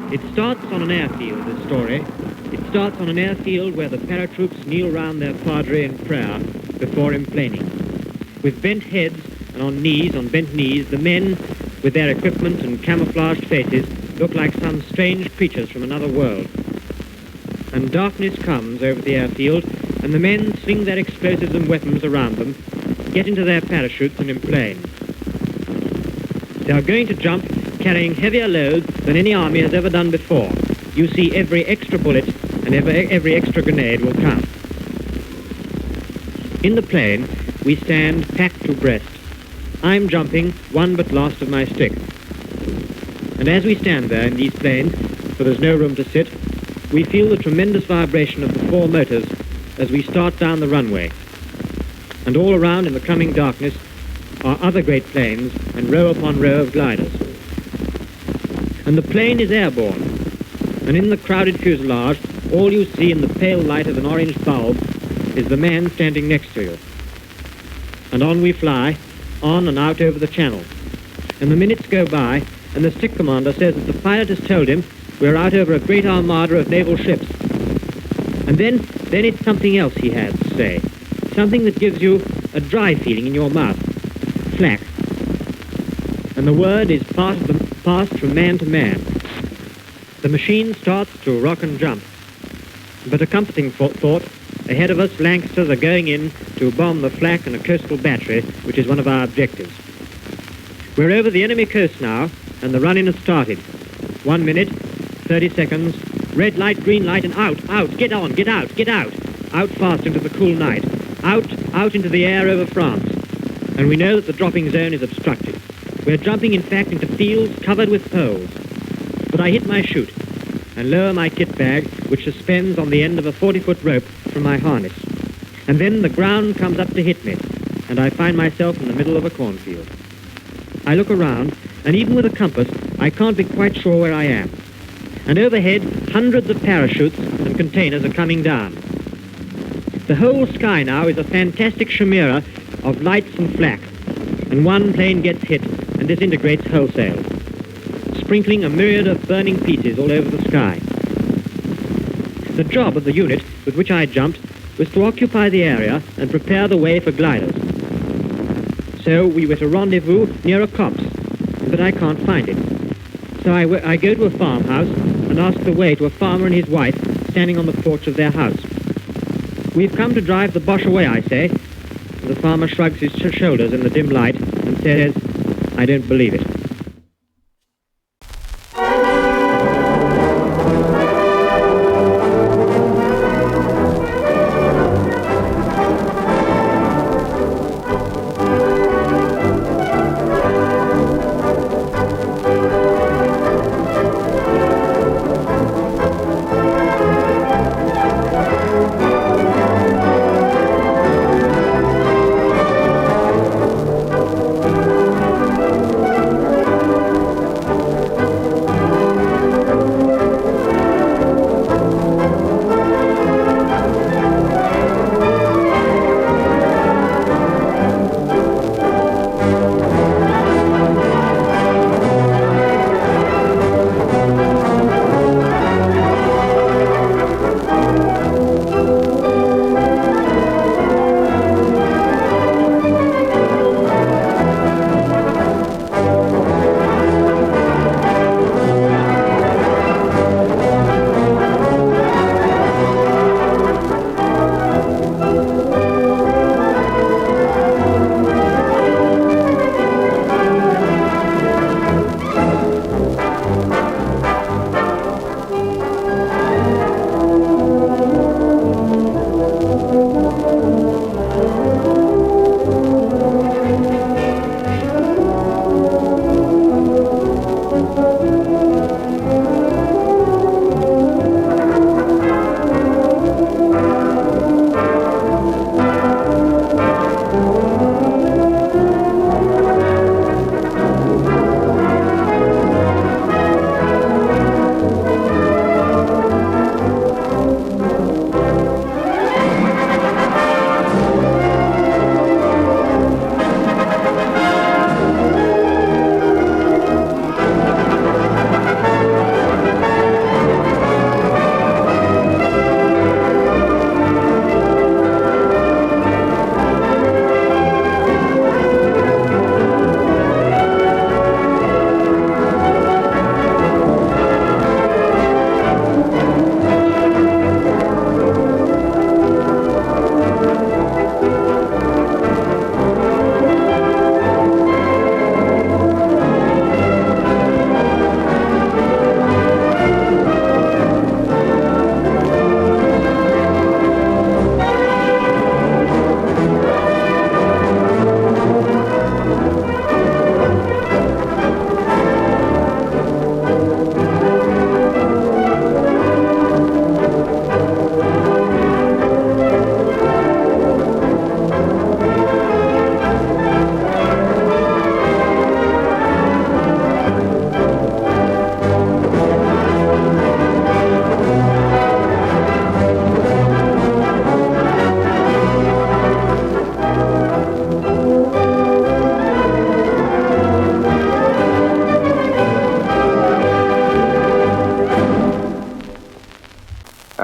It starts on an airfield, this story. It starts on an airfield where the paratroops kneel round their padre in prayer before emplaning. With bent heads and on bent knees, the men, with their equipment and camouflaged faces, look like some strange creatures from another world. And darkness comes over the airfield, and the men swing their explosives and weapons around them, get into their parachutes and emplane. They are going to jump, carrying heavier loads than any army has ever done before. You see every extra bullet and every extra grenade will count. In the plane, we stand packed to breast. I'm jumping, one but last of my stick. And as we stand there in these planes, for there's no room to sit, we feel the tremendous vibration of the four motors as we start down the runway. And all around in the coming darkness are other great planes and row upon row of gliders. And the plane is airborne, and in the crowded fuselage, all you see in the pale light of an orange bulb is the man standing next to you. And on we fly, on and out over the channel. And the minutes go by, and the stick commander says that the pilot has told him we're out over a great armada of naval ships. And then it's something else he has to say. Something that gives you a dry feeling in your mouth. Flak. And the word is passed from man to man. The machine starts to rock and jump. But a comforting thought, ahead of us Lancasters are going in to bomb the flak and a coastal battery, which is one of our objectives. We're over the enemy coast now, and the run-in has started. 1 minute, 30 seconds, red light, green light, and out, get on, get out. Out fast into the cool night. Out into the air over France. And we know that the dropping zone is obstructed. We're jumping, in fact, into fields covered with poles. But I hit my chute and lower my kit bag, which suspends on the end of a 40-foot rope from my harness. And then the ground comes up to hit me, and I find myself in the middle of a cornfield. I look around, and even with a compass, I can't be quite sure where I am. And overhead, hundreds of parachutes and containers are coming down. The whole sky now is a fantastic chimera of lights and flak, and one plane gets hit and disintegrates wholesale, sprinkling a myriad of burning pieces all over the sky. The job of the unit with which I jumped was to occupy the area and prepare the way for gliders. So we were to rendezvous near a copse, but I can't find it. So I go to a farmhouse and ask the way to a farmer and his wife standing on the porch of their house. We've come to drive the Boche away, I say. The farmer shrugs his shoulders in the dim light and says, I don't believe it.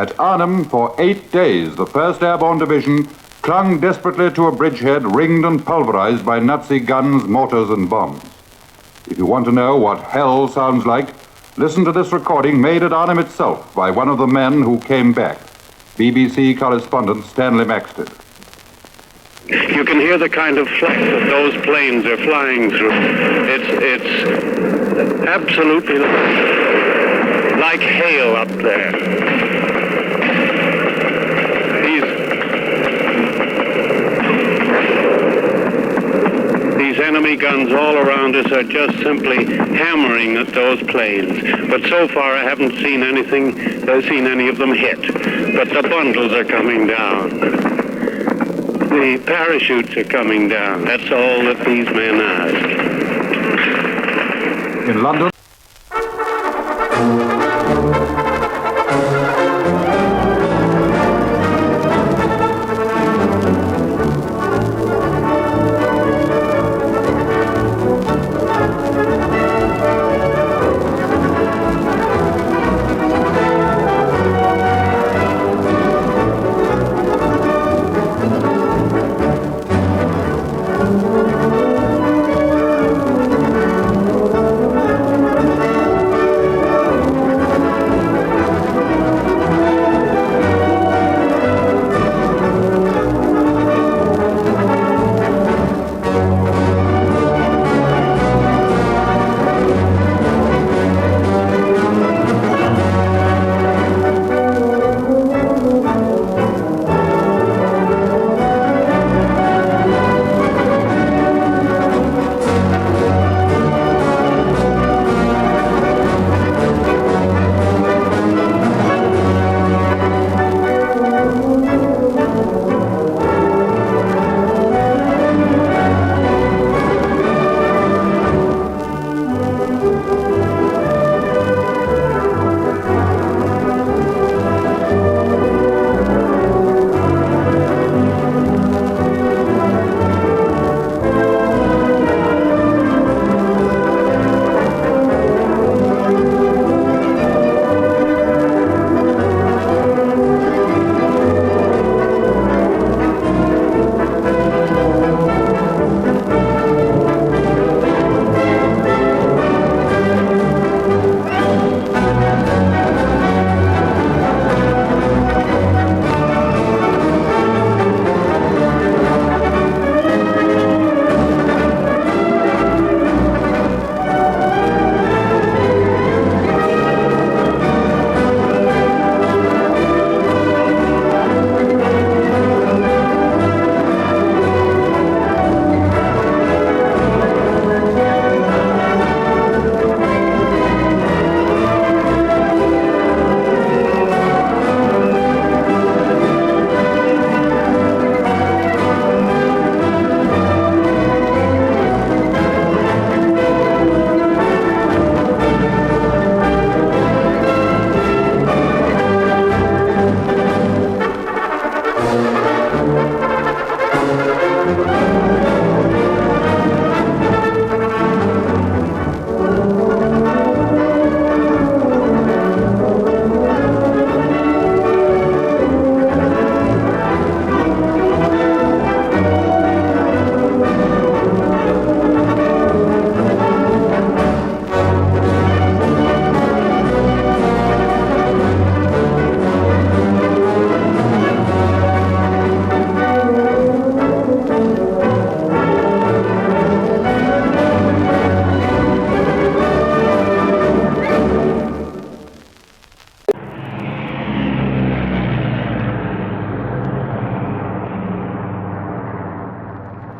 At Arnhem, for 8 days, the 1st Airborne Division clung desperately to a bridgehead ringed and pulverized by Nazi guns, mortars, and bombs. If you want to know what hell sounds like, listen to this recording made at Arnhem itself by one of the men who came back, BBC correspondent Stanley Maxted. You can hear the kind of flight that those planes are flying through. It's absolutely like hail up there. These enemy guns all around us are just simply hammering at those planes. But so far I haven't seen any of them hit. But the bundles are coming down. The parachutes are coming down. That's all that these men ask. In London.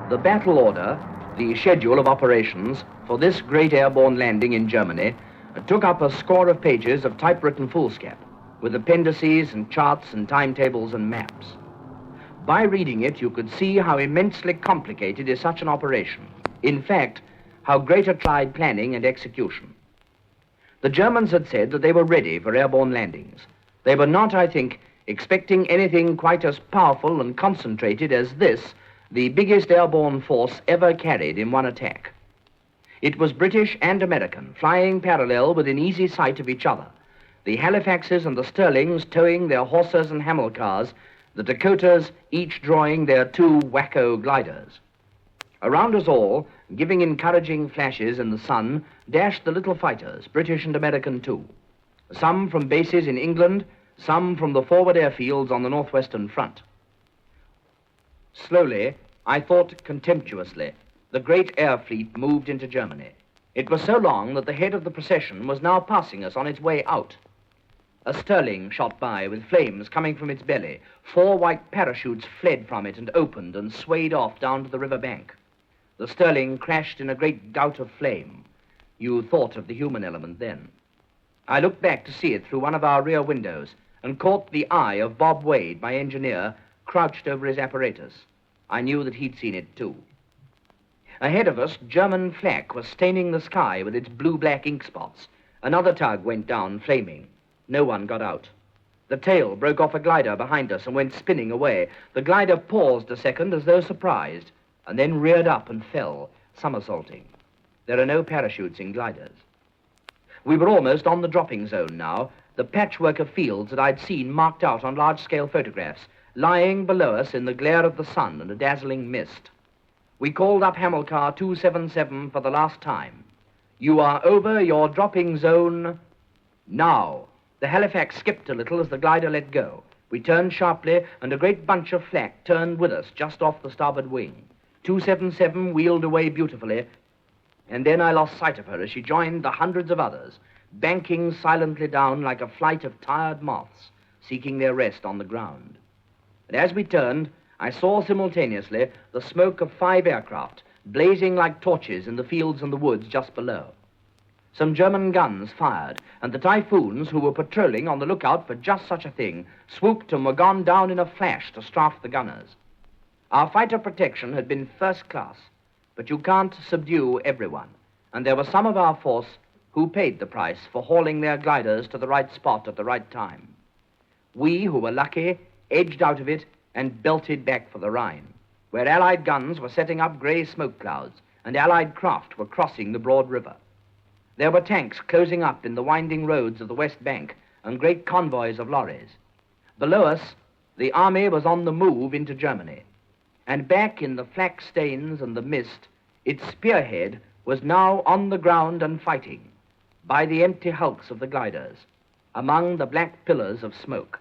The battle order, the schedule of operations for this great airborne landing in Germany, took up a score of pages of typewritten foolscap, with appendices and charts and timetables and maps. By reading it, you could see how immensely complicated is such an operation. In fact, how great tried planning and execution. The Germans had said that they were ready for airborne landings. They were not, I think, expecting anything quite as powerful and concentrated as this, the biggest airborne force ever carried in one attack. It was British and American, flying parallel within easy sight of each other, the Halifaxes and the Stirlings towing their Horsers and Hamilcars, the Dakotas each drawing their 2 Wacko gliders. Around us all, giving encouraging flashes in the sun, dashed the little fighters, British and American too. Some from bases in England, some from the forward airfields on the northwestern front. Slowly, I thought contemptuously, the great air fleet moved into Germany. It was so long that the head of the procession was now passing us on its way out. A Stirling shot by with flames coming from its belly. 4 white parachutes fled from it and opened and swayed off down to the river bank. The Stirling crashed in a great gout of flame. You thought of the human element then. I looked back to see it through one of our rear windows and caught the eye of Bob Wade, my engineer, crouched over his apparatus. I knew that he'd seen it too. Ahead of us, German flak was staining the sky with its blue-black ink spots. Another tug went down, flaming. No one got out. The tail broke off a glider behind us and went spinning away. The glider paused a second as though surprised, and then reared up and fell, somersaulting. There are no parachutes in gliders. We were almost on the dropping zone now, the patchwork of fields that I'd seen marked out on large-scale photographs, lying below us in the glare of the sun and a dazzling mist. We called up Hamilcar 277 for the last time. You are over your dropping zone now. The Halifax skipped a little as the glider let go. We turned sharply, and a great bunch of flak turned with us just off the starboard wing. 277 wheeled away beautifully, and then I lost sight of her as she joined the hundreds of others, banking silently down like a flight of tired moths, seeking their rest on the ground. And as we turned, I saw simultaneously the smoke of 5 aircraft, blazing like torches in the fields and the woods just below. Some German guns fired, and the Typhoons, who were patrolling on the lookout for just such a thing, swooped and were gone down in a flash to strafe the gunners. Our fighter protection had been first class, but you can't subdue everyone, and there were some of our force who paid the price for hauling their gliders to the right spot at the right time. We, who were lucky, edged out of it and belted back for the Rhine, where Allied guns were setting up grey smoke clouds and Allied craft were crossing the broad river. There were tanks closing up in the winding roads of the West Bank and great convoys of lorries. Below us, the army was on the move into Germany, and back in the flak stains and the mist, its spearhead was now on the ground and fighting, by the empty hulks of the gliders, among the black pillars of smoke,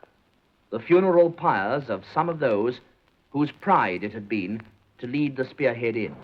the funeral pyres of some of those whose pride it had been to lead the spearhead in.